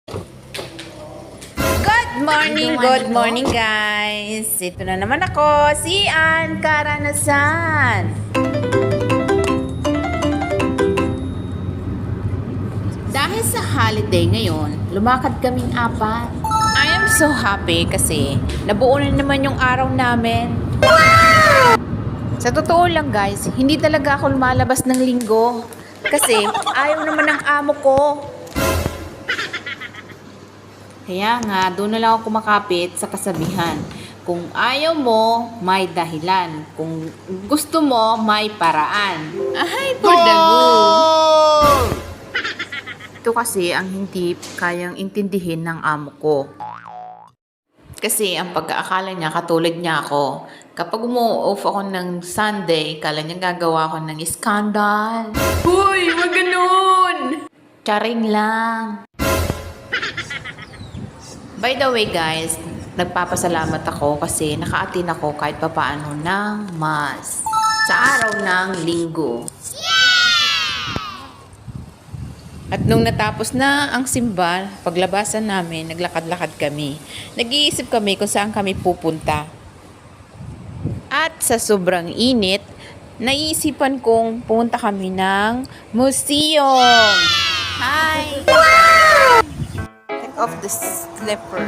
Good morning guys! Ito na naman ako, si Ann Karanasan. Dahil sa holiday ngayon, lumakad kaming apat. I am so happy kasi nabuo na naman yung araw namin. Sa totoo lang guys, hindi talaga ako lumalabas ng linggo. Kasi ayaw naman ng amo ko. Kaya nga, doon na lang ako kumakapit sa kasabihan. Kung ayaw mo, may dahilan. Kung gusto mo, may paraan. Ay, for the go! Ito kasi ang hindi kayang intindihin ng amo ko. Kasi ang pagkaakala niya, katulad niya ako. Kapag umu-off ako ng Sunday, kala niya gagawa ako ng skandal. Hoy, wag ganun! Charing lang. By the way guys, nagpapasalamat ako kasi naka-attend ako kahit papaano ng mass sa araw ng linggo. At nung natapos na ang simba, paglabasan namin, naglakad-lakad kami. Nag-iisip kami kung saan kami pupunta. At sa sobrang init, naisipan kong pumunta kami ng museum. Hi! Of the slipper.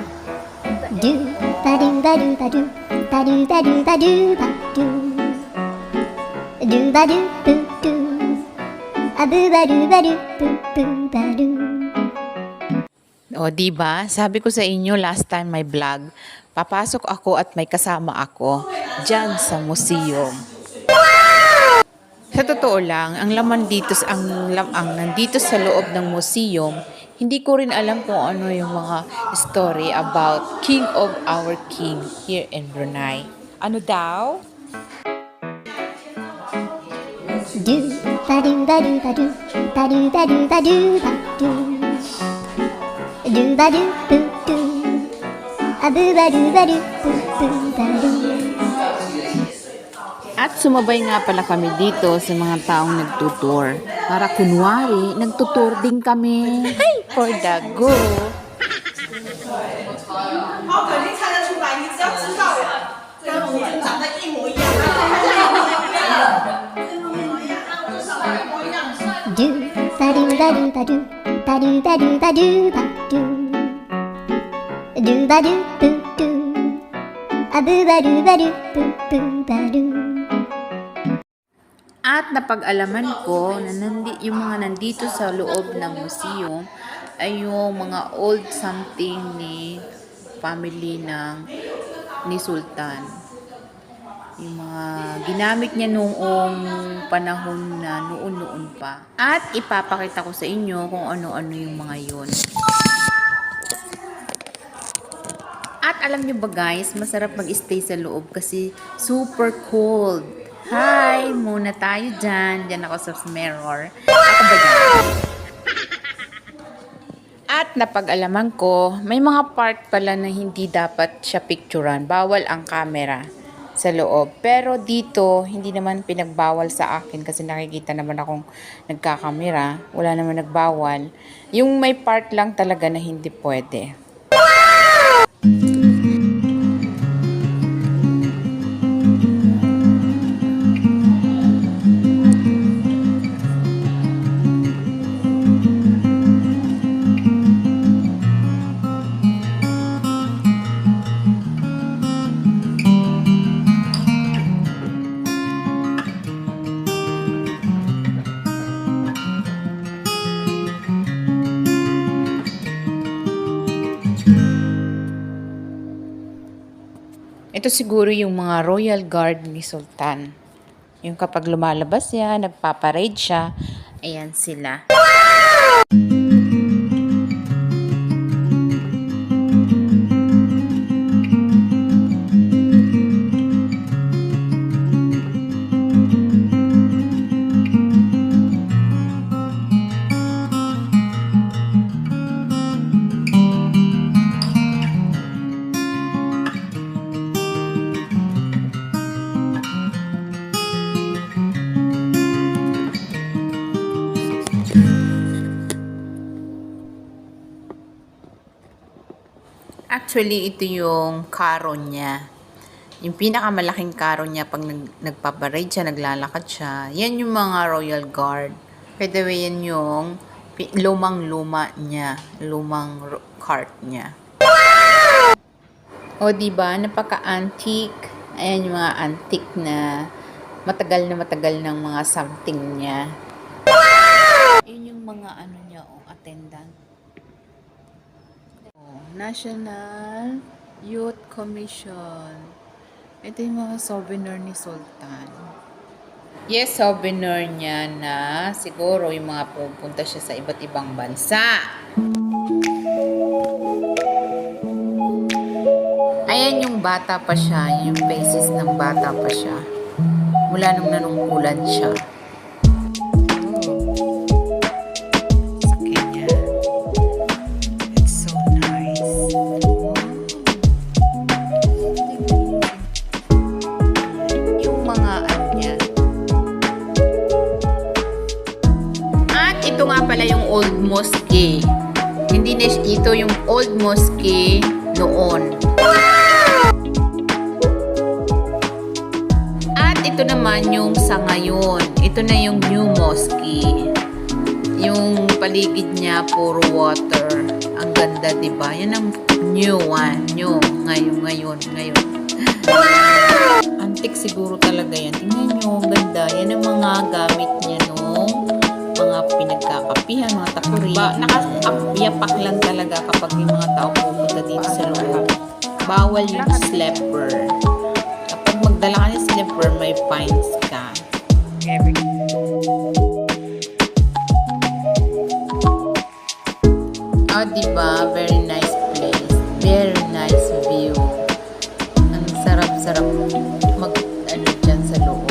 Do ba do ba do ba do ba do ba do ba do ba do do ba do boo do a boo ba do ba do boo boo ba do. O diba, sabi ko sa inyo last time may vlog, papasok ako at may kasama ako dyan sa museum. Sa totoo lang, ang laman dito ang nandito sa loob ng museum, hindi ko rin alam kung ano yung mga story about King of our King here in Brunei. Ano daw? Do ba do ba do ba do ba do ba do ba do ba do do ba do boo do a boo ba do ba do boo boo ba do. At sumabay nga pala kami dito sa mga taong nagtutour. Para kunwari, nagtutour din kami. Hey, for the go! Do ba do ba do ba do ba do ba do ba do ba do do ba do boo do a boo ba do ba do boo boo ba do. At napag-alaman ko na yung mga nandito sa loob ng museum ay yung mga old something ni family ni Sultan. Yung mga ginamit niya noong panahon na noon pa. At ipapakita ko sa inyo kung ano-ano yung mga yun. At alam niyo ba guys, masarap mag-stay sa loob kasi super cold. Hi! Muna tayo dyan. Dyan ako sa mirror. Ako ba dyan? At napag-alaman ko, may mga part pala na hindi dapat siya picturean. Bawal ang camera sa loob. Pero dito, hindi naman pinagbawal sa akin kasi nakikita naman akong nagkakamera. Wala naman nagbawal. Yung may part lang talaga na hindi pwede. Ito siguro yung mga royal guard ni Sultan. Yung kapag lumalabas siya, nagpaparade siya, ayan sila. Actually, ito yung karo niya. Yung pinakamalaking karo niya pag nagpaparade siya, naglalakad siya. Yan yung mga Royal Guard. By the way, yan yung lumang-luma niya. Lumang cart niya. O, diba? Napaka-antique. Ayan yung mga antique na matagal ng mga something niya. Yun yung mga ano niya, attendant. National Youth Commission. Ito yung mga souvenir ni Sultan. Yes, souvenir niya na siguro yung mga pupunta siya sa iba't ibang bansa. Ayan yung bata pa siya, yung faces ng bata pa siya. Mula nung nanungkulan siya. Sa kanya. It's so nice. Yung mga ano niya. At ito nga pala yung old mosque. Hindi na ito yung old mosque noon. Ito naman yung sa ngayon. Ito na yung new mosque. Yung paligid niya, puro water. Ang ganda, diba? Yan ang new one. New. Ngayon. Antique siguro talaga yan. Tingnan nyo, ang ganda. Yan ang mga gamit niya nung mga pinagkakapihan, mga takuri. Nakayapak lang talaga kapag yung mga tao pupunta dito sa loob. Bawal yung slipper. Magdala ka ng slipper, may fines ka. Oh, diba? Very nice place. Very nice view. Ang sarap-sarap ano dyan sa loob.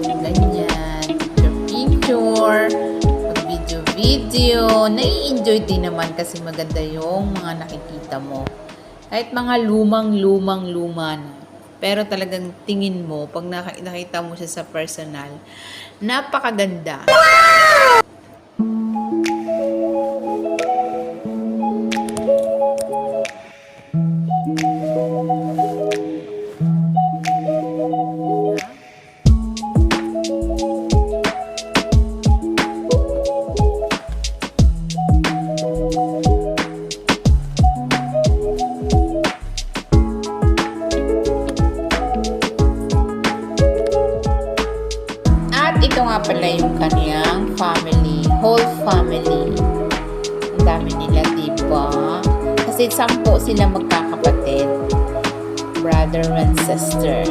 Ganyan. Picture. Video. Nai-enjoy din naman kasi maganda yung mga nakikita mo. Kahit mga lumang na. Pero talagang tingin mo, pag nakita mo siya sa personal, napakaganda. Ito nga pala yung kaniyang family, whole family. Ang dami nila, diba? Kasi 10 sila magkakapatid. Brother and sister.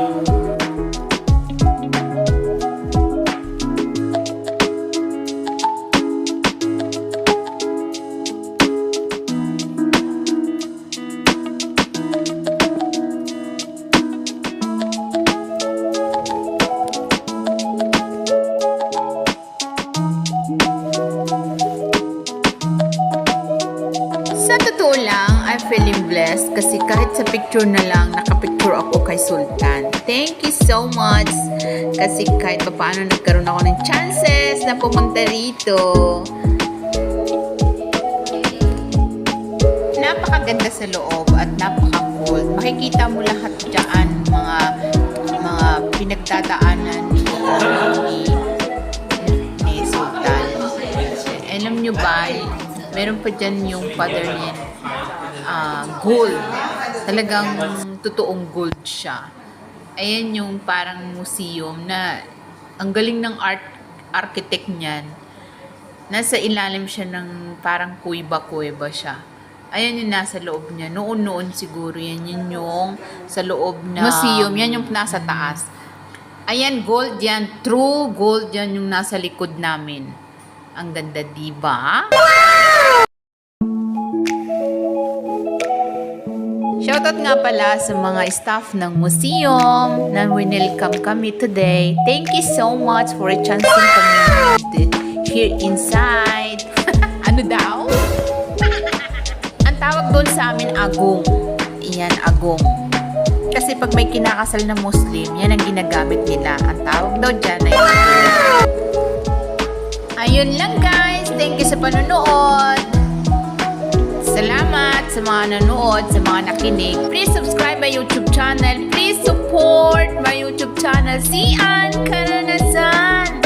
Sa totoo lang, I'm feeling blessed kasi kahit sa picture na lang, nakapicture ako kay Sultan. Thank you so much kasi kahit paano nagkaroon ako ng chances na pumunta rito. Napakaganda sa loob at napaka-cool. Makikita mo lahat dyan, mga pinagdadaanan ni Sultan. Alam nyo ba, meron pa dyan yung father niya, gold. Talagang totoong gold siya. Ayan yung parang museum na ang galing ng architect niyan. Nasa ilalim siya ng parang kuweba siya. Ayan yung nasa loob niya. Noon siguro yan yung sa loob na museum. Yan yung nasa taas. Ayan, gold yan. True gold yan yung nasa likod namin. Ang ganda, diba? Shoutout nga pala sa mga staff ng museum na winelcome kami today. Thank you so much for a chance kami here inside. Ano daw? Ang tawag doon sa amin, agong. Iyan, agong. Kasi pag may kinakasal na Muslim, yan ang ginagamit nila. Ang tawag daw dyan ay agong. Ayun lang guys. Thank you sa panonood. Salamat sa mga nanood, sa mga nakinig. Please subscribe my YouTube channel. Please support my YouTube channel, si Ann Karanasan.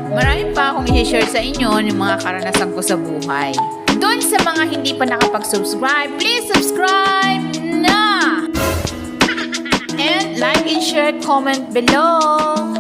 Marami pa akong i-share sa inyo ng mga karanasan ko sa buhay. Doon sa mga hindi pa nakapag-subscribe, please subscribe na! And like and share, comment below.